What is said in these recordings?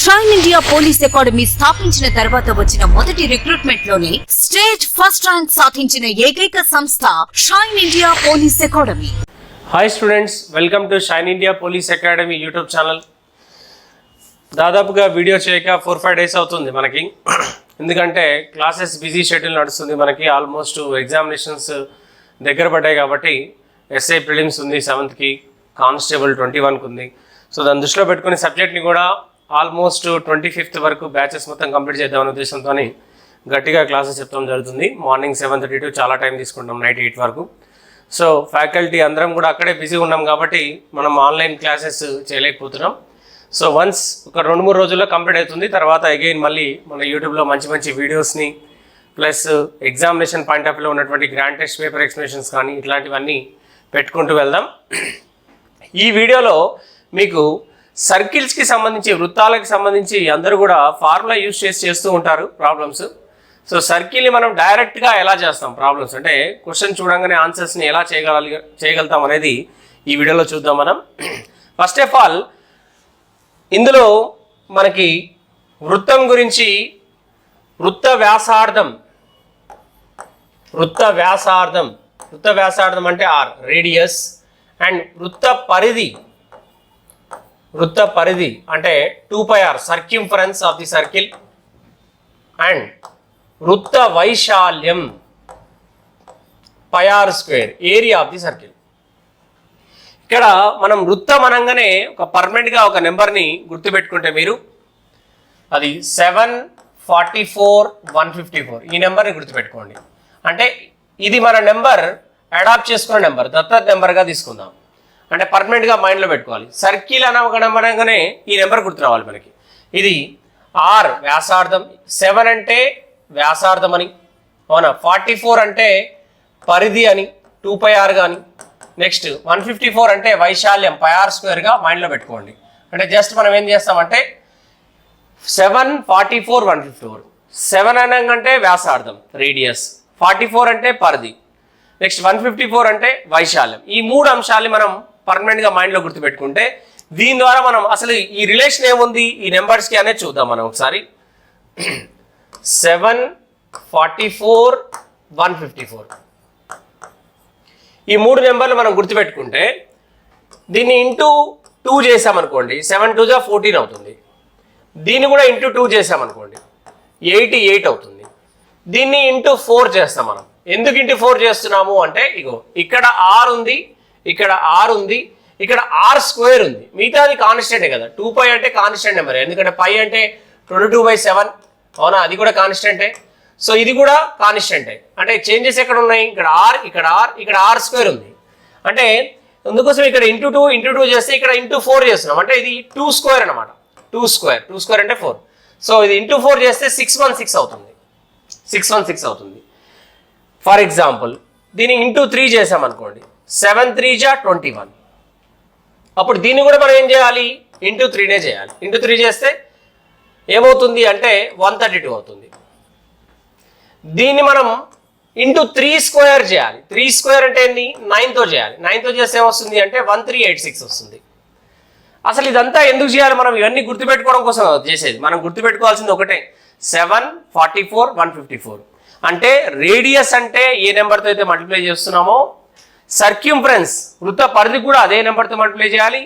Shine India police academy స్థాపించిన తర్వాత వచ్చిన మొదటి రిక్రూట్మెంట్ లోనే స్టేట్ ఫస్ట్ ర్యాంక్ సాధించిన ఏకైక సంస్థ shine India police academy. Hi students, welcome to shine India police academy YouTube channel. దాదాపుగా వీడియో చేయక 4-5 డేస్ అవుతుంది మనకి. ఎందుకంటే క్లాసెస్ బిజీ షెడ్యూల్ నడుస్తుంది మనకి. ఆల్మోస్ట్ ఎగ్జామినేషన్స్ దగ్గర పడ్డాయి కాబట్టి ఎస్ఐ ప్రిలిమ్స్ ఉంది 7th, కానిస్టేబుల్ 21 ఉంది. సో దాన్ని దృష్టిలో పెట్టుకుని సబ్జెక్ట్ని కూడా ఆల్మోస్ట్ 25th వరకు బ్యాచెస్ మొత్తం కంప్లీట్ చేద్దామనే ఉద్దేశంతో గట్టిగా క్లాసెస్ చెప్తాం జరుగుతుంది. మార్నింగ్ 7:30 to చాలా టైం తీసుకుంటాం, నైట్ 8 వరకు. సో ఫ్యాకల్టీ అందరం కూడా అక్కడే బిజీ ఉన్నాం కాబట్టి మనం ఆన్లైన్ క్లాసెస్ చేయలేకపోతున్నాం. సో వన్స్ ఒక 2-3 రోజుల్లో కంప్లీట్ అవుతుంది. తర్వాత అగైన్ మళ్ళీ మన యూట్యూబ్లో మంచి మంచి వీడియోస్ని ప్లస్ ఎగ్జామినేషన్ పాయింట్ ఆఫ్ వ్యూలో ఉన్నటువంటి గ్రాండ్ టెస్ట్ పేపర్ ఎక్స్ప్లెనేషన్స్ కానీ ఇట్లాంటివన్నీ పెట్టుకుంటూ వెళ్దాం. ఈ వీడియోలో మీకు సర్కిల్స్కి సంబంధించి, వృత్తాలకు సంబంధించి అందరూ కూడా ఫార్ములా యూజ్ చేస్తూ ఉంటారు ప్రాబ్లమ్స్. సో సర్కిల్ని మనం డైరెక్ట్గా ఎలా చేస్తాం ప్రాబ్లమ్స్, అంటే క్వశ్చన్ చూడంగానే ఆన్సర్స్ని ఎలా చేయగలుగుతాం అనేది ఈ వీడియోలో చూద్దాం మనం. ఫస్ట్ ఆఫ్ ఆల్ ఇందులో మనకి వృత్తం గురించి వృత్త వ్యాసార్థం అంటే ఆర్ రేడియస్, అండ్ వృత్త పరిధి అంటే 2πr circumference of the circle, and వృత్త వైశాల్యం πr² area of the circle. ఇక్కడ మనం వృత్తం అనగానే ఒక పర్మనెంట్గా ఒక నెంబర్ని గుర్తుపెట్టుకుంటే మీరు అది 744,154 ఈ నెంబర్ని గుర్తుపెట్టుకోండి. అంటే ఇది మన నెంబర్ అడాప్ట్ చేసుకున్న నెంబర్, దత్తత నెంబర్గా తీసుకుందాం. అంటే పర్మనెంట్గా మైండ్లో పెట్టుకోవాలి. సర్కిల్ అనగానే ఈ నెంబర్ గుర్తు రావాలి మనకి. ఇది ఆర్ వ్యాసార్థం, 7 అంటే వ్యాసార్థం అని, అవునా, 44 అంటే పరిధి అని 2πr కానీ, నెక్స్ట్ 154 అంటే వైశాల్యం πr² మైండ్లో పెట్టుకోండి. అంటే జస్ట్ మనం ఏం చేస్తామంటే 744 154, 7 అనగానే వ్యాసార్థం రేడియస్, 44 అంటే పరిధి, నెక్స్ట్ 154 అంటే వైశాల్యం. ఈ 3 అంశాలని మనం పర్మనెంట్గా మైండ్లో గుర్తుపెట్టుకుంటే దీని ద్వారా మనం అసలు ఈ రిలేషన్ ఏముంది ఈ నెంబర్స్కి అనేది చూద్దాం మనం ఒకసారి. 744 154 ఈ 3 నెంబర్లు మనం గుర్తుపెట్టుకుంటే దీన్ని ఇంటూ 2 చేసామనుకోండి 7 2 జా 14 అవుతుంది. దీన్ని కూడా ఇంటూ 2 చేసామనుకోండి 88 అవుతుంది. దీన్ని ఇంటూ 4 చేస్తాం మనం. ఎందుకు ఇంటూ 4 చేస్తున్నాము అంటే ఇగో ఇక్కడ ఆర్ ఉంది, ఇక్కడ ఆర్ ఉంది, ఇక్కడ r² ఉంది, మిగతాది కాన్స్టెంటే కదా. 2π అంటే కాన్స్టెంట్ నెంబర్, ఎందుకంటే π అంటే 22/7, అవునా, అది కూడా కాన్స్టెంటే. సో ఇది కూడా కాన్స్టెంటే. అంటే చేంజెస్ ఎక్కడ ఉన్నాయి, ఇక్కడ ఆర్, ఇక్కడ ఆర్, ఇక్కడ r² ఉంది. అంటే అందుకోసం ఇక్కడ ఇంటూ 2 చేస్తే ఇక్కడ ఇంటూ 4 చేస్తున్నాం. అంటే ఇది 2² అనమాట. 2² అంటే 4. సో ఇది ఇంటూ 4 చేస్తే 616 అవుతుంది. 616 అవుతుంది. ఫర్ ఎగ్జాంపుల్ దీన్ని ఇంటూ 3 చేసామనుకోండి 7 3 జా 21. అప్పుడు దీన్ని కూడా మనం ఏం చేయాలి, ఇంటూ 3నే చేయాలి. ఇంటూ 3 చేస్తే ఏమవుతుంది అంటే 132 అవుతుంది. దీన్ని మనం ఇంటూ 3² చేయాలి. 3² అంటే ఏంది, 9తో చేయాలి. 9తో చేస్తే ఏమొస్తుంది అంటే 1386 వస్తుంది. అసలు ఇదంతా ఎందుకు చేయాలి, మనం ఇవన్నీ గుర్తుపెట్టుకోవడం కోసం చేసేది. మనం గుర్తుపెట్టుకోవాల్సింది ఒకటే, 744 154. అంటే రేడియస్ అంటే ఏ నెంబర్తో అయితే మల్టిప్లై చేస్తున్నామో, సర్క్యూంఫరెన్స్ వృత్త పరిధి కూడా అదే నెంబర్తో మల్టిప్లై చేయాలి,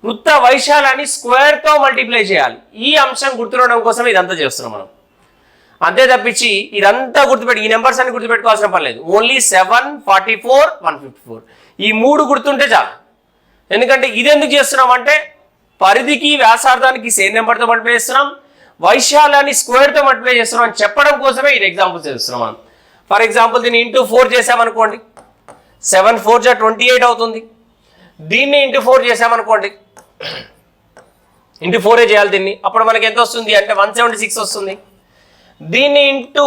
వృత్త వైశాల్యాన్ని స్క్వేర్తో మల్టిప్లై చేయాలి. ఈ అంశం గుర్తుండడం కోసం ఇదంతా చేస్తున్నాం మనం. అంతే తప్పించి ఇదంతా ఈ నెంబర్స్ అన్ని గుర్తుపెట్టుకోవాల్సిన పని లేదు. ఓన్లీ 744 154 ఈ 3 గుర్తుంటే చాలు. ఎందుకంటే ఇది ఎందుకు చేస్తున్నాం అంటే పరిధికి వ్యాసార్థానికి సేమ్ నెంబర్తో మల్టిప్లై చేస్తున్నాం, వైశాల్యాన్ని స్క్వేర్తో మల్టిప్లై చేస్తున్నాం అని చెప్పడం కోసమే ఇది ఎగ్జాంపుల్స్ చేస్తున్నాం మనం. ఫర్ ఎగ్జాంపుల్ దీన్ని ఇంటూ 4 చేసామనుకోండి 7 4 జా 28 అవుతుంది. దీన్ని ఇంటూ 4 చేసామనుకోండి, ఇంటూ 4 చేయాలి దీన్ని. అప్పుడు మనకి ఎంత వస్తుంది అంటే 176 వస్తుంది. దీన్ని ఇంటూ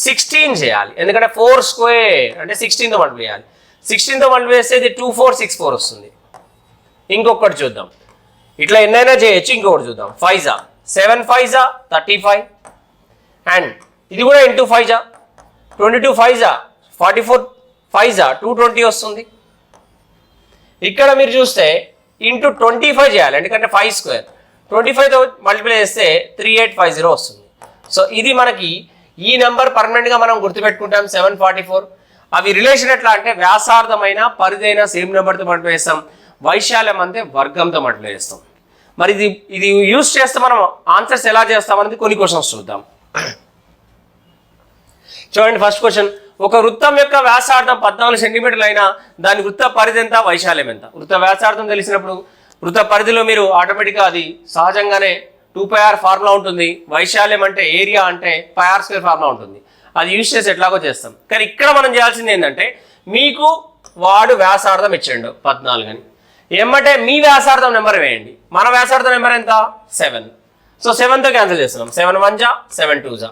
16 చేయాలి, ఎందుకంటే 4² అంటే 16తో మల్టిప్లై చేయాలి. 16తో మల్టిప్లై చేస్తే ఇది 2464 వస్తుంది. ఇంకొకటి చూద్దాం, ఇట్లా ఎన్నైనా చేయొచ్చు. ఇంకొకటి చూద్దాం, 5 జా 7 5 జా 35, అండ్ ఇది కూడా ఇంటూ 5 జా 22 5 జా 44 5 జా 220 వస్తుంది. ఇక్కడ మీరు చూస్తే ఇంటూ 25 చేయాలి, ఎందుకంటే 5² 25తో మల్టిప్లై చేస్తే 3850 వస్తుంది. సో ఇది మనకి ఈ నెంబర్ పర్మనెంట్గా మనం గుర్తుపెట్టుకుంటాం 744. అవి రిలేషన్ ఎట్లా అంటే వ్యాసార్థమైన పరిధైన సేమ్ నెంబర్తో మల్టిప్లై చేస్తాం, వైశాల్యం అంటే వర్గంతో మల్టిప్లై చేస్తాం. మరి ఇది యూజ్ చేస్తే మనం ఆన్సర్స్ ఎలా చేస్తాం అనేది కొన్ని క్వశ్చన్స్ చూద్దాం. చూడండి ఫస్ట్ క్వశ్చన్, ఒక వృత్తం యొక్క వ్యాసార్థం 14 సెంటీమీటర్లు అయినా దాని వృత్త పరిధి ఎంత, వైశాల్యం ఎంత? వృత్త వ్యాసార్థం తెలిసినప్పుడు వృత్త పరిధిలో మీరు ఆటోమేటిక్గా అది సహజంగానే 2πr ఫార్ములా ఉంటుంది, వైశాల్యం అంటే ఏరియా అంటే πr² ఫార్ములా ఉంటుంది. అది యూజ్ చేసి ఎట్లాగో చేస్తాం. కానీ ఇక్కడ మనం చేయాల్సింది ఏంటంటే మీకు వాడు వ్యాసార్థం ఇచ్చాడు 14 అని, ఏమంటే మీ వ్యాసార్థం నెంబర్ వేయండి. మన వ్యాసార్థం నెంబర్ ఎంత 7. సో 7తో క్యాన్సిల్ చేస్తున్నాం, 7 1 జా 7 2 జా,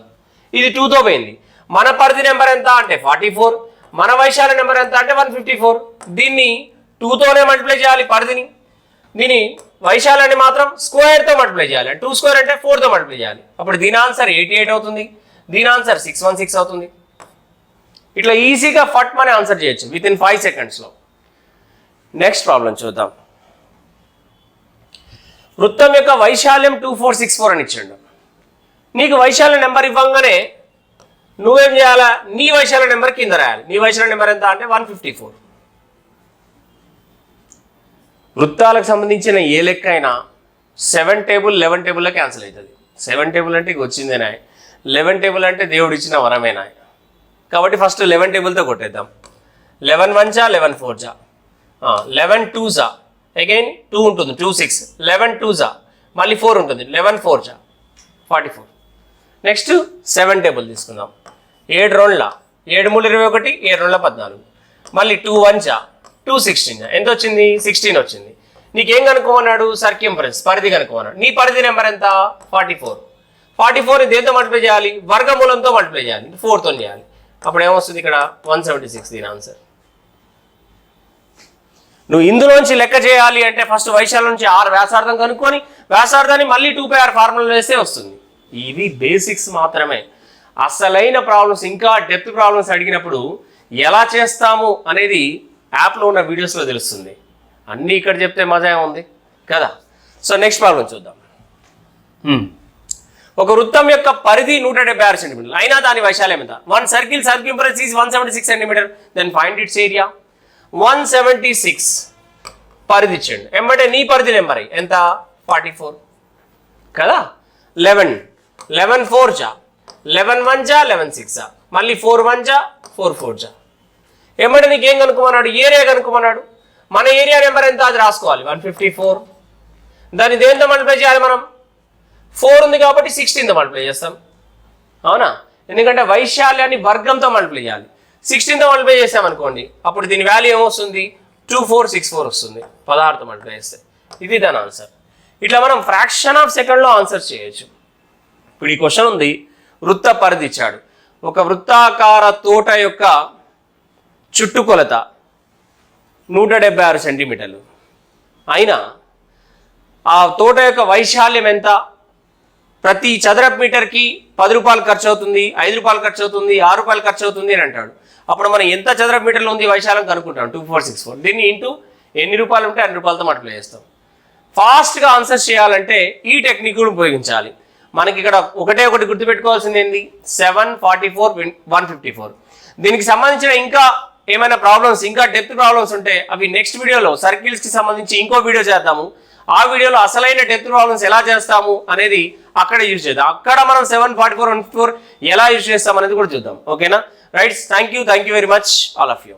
ఇది 2తో పోయింది. మన పరిధి నెంబర్ ఎంత అంటే 44, మన వైశాల్య నెంబర్ ఎంత అంటే 154. దీన్ని 2తోనే మల్టిప్లై చేయాలి పరిధిని, దీని వైశాల్యాన్ని మాత్రం స్క్వేర్తో మల్టిప్లై చేయాలి. 2 స్క్వేర్ అంటే 4తో మల్టిప్లై చేయాలి. అప్పుడు దీని ఆన్సర్ 88 అవుతుంది, దీని ఆన్సర్ 616 అవుతుంది. ఇట్లా ఈజీగా ఫట్ మని ఆన్సర్ చేయొచ్చు విత్ ఇన్ 5 సెకండ్స్లో. నెక్స్ట్ ప్రాబ్లం చూద్దాం. వృత్తం యొక్క వైశాల్యం 2464 అని ఇచ్చాడు. నీకు వైశాల్య నెంబర్ ఇవ్వంగానే నువ్వేం చేయాలా, నీ వైశాల్య నెంబర్ కింద రాయాలి. నీ వైశాల్య నెంబర్ ఎంత అంటే 154. వృత్తాలకు సంబంధించిన ఏ లెక్క అయినా 7 టేబుల్ 11 టేబుల్లో క్యాన్సిల్ అవుతుంది. 7 టేబుల్ అంటే ఇక వచ్చిందేనా, 11 టేబుల్ అంటే దేవుడు ఇచ్చిన వరమేనా. కాబట్టి ఫస్ట్ 11 టేబుల్తో కొట్టేద్దాం. 11 1 జా 11 4 జా, 11 2 జా, అగైన్ 2 ఉంటుంది 2 6, 11 2 జా మళ్ళీ 4 ఉంటుంది, 11 4 జా 44. నెక్స్ట్ 7 టేబుల్ తీసుకుందాం. 7 2 7 3 21, 7 2 14, మళ్ళీ 2 1 జా 2 16 జా, ఎంత వచ్చింది 16 వచ్చింది. నీకేం కనుక్కోమన్నాడు, సర్క్యంఫరెన్స్ పరిధి కనుక్కోమన్నాడు. నీ పరిధి నెంబర్ ఎంత 44. 44 దేంతో మల్టిప్లై చేయాలి, వర్గమూలంతో మల్టిప్లై చేయాలి, 4తో చేయాలి. అప్పుడు ఏమొస్తుంది ఇక్కడ 176 దీని ఆన్సర్. నువ్వు ఇందులోంచి లెక్క చేయాలి అంటే ఫస్ట్ వైశాల్యం నుంచి 6 వ్యాసార్థం కనుక్కొని వ్యాసార్థాన్ని మళ్ళీ 2πr ఫార్ములా వేస్తే వస్తుంది. ఇవి బేసిక్స్ మాత్రమే. అసలైన ప్రాబ్లమ్స్ ఇంకా డెప్త్ ప్రాబ్లమ్స్ అడిగినప్పుడు ఎలా చేస్తాము అనేది యాప్లో ఉన్న వీడియోస్లో తెలుస్తుంది. అన్నీ ఇక్కడ చెప్తే మజా ఉంది కదా. సో నెక్స్ట్ ప్రాబ్లం చూద్దాం. ఒక వృత్తం యొక్క పరిధి 176 సెంటీమీటర్లు అయినా దాని వైశాల్యం ఎంత? One circle circumference is 176 centimetre, then find its area. 176 పరిధి ఇచ్చండి. ఏమంటే నీ పరిధి నెంబర్ ఎంత 44 కదా. 11 4 జా, 11 1 జా 11 6 జా, మళ్ళీ 4 1 జా 4 4 జా. ఏమంటే నీకేం కనుక్కోమన్నాడు, ఏరియా కనుక్కోమన్నాడు. మన ఏరియా నెంబర్ ఎంత అది రాసుకోవాలి 154. దాన్ని దేంతో మల్టిప్లై చేయాలి మనం, 4 ఉంది కాబట్టి 16తో మల్టిప్లై చేస్తాం అవునా, ఎందుకంటే వైశాల్యాన్ని వర్గంతో మల్టిప్లై చేయాలి. 16తో మల్టిప్లై చేసామనుకోండి అప్పుడు దీని వాల్యూ ఏమొస్తుంది 2464 వస్తుంది 16తో మల్టిప్లై చేస్తే. ఇది దాని ఆన్సర్. ఇట్లా మనం ఫ్రాక్షన్ ఆఫ్ సెకండ్లో ఆన్సర్ చేయొచ్చు. ఇప్పుడు ఈ క్వశ్చన్ ఉంది, వృత్త పరిధి ఇచ్చాడు. ఒక వృత్తాకార తోట యొక్క చుట్టుకొలత 176 సెంటీమీటర్లు అయినా ఆ తోట యొక్క వైశాల్యం ఎంత, ప్రతి చదరపు మీటర్కి 10 రూపాయలు ఖర్చు అవుతుంది, 5 రూపాయలు ఖర్చు అవుతుంది, 6 రూపాయలు ఖర్చు అవుతుంది అని అంటాడు. అప్పుడు మనం ఎంత చదరపు మీటర్లు ఉంది వైశాల్యం కనుక్కుంటాం 2464. దీన్ని ఇంటూ ఎన్ని రూపాయలు ఉంటే అన్ని రూపాయలతో మల్టిప్లై చేస్తాం. ఫాస్ట్గా ఆన్సర్స్ చేయాలంటే ఈ టెక్నిక్ ఉపయోగించాలి. మనకి ఇక్కడ ఒకటి గుర్తుపెట్టుకోవాల్సింది ఏంది 7 44 154. దీనికి సంబంధించిన ఇంకా ఏమైనా ప్రాబ్లమ్స్, ఇంకా డెప్త్ ప్రాబ్లమ్స్ ఉంటే అవి నెక్స్ట్ వీడియోలో సర్కిల్స్కి సంబంధించి ఇంకో వీడియో చేద్దాము. ఆ వీడియోలో అసలైన డెప్త్ ప్రాబ్లమ్స్ ఎలా చేస్తాము అనేది అక్కడ యూజ్ చేద్దాం. అక్కడ మనం 7 44 154 ఎలా యూజ్ చేస్తాం అనేది కూడా చూద్దాం. ఓకేనా rights, thank you very much all of you.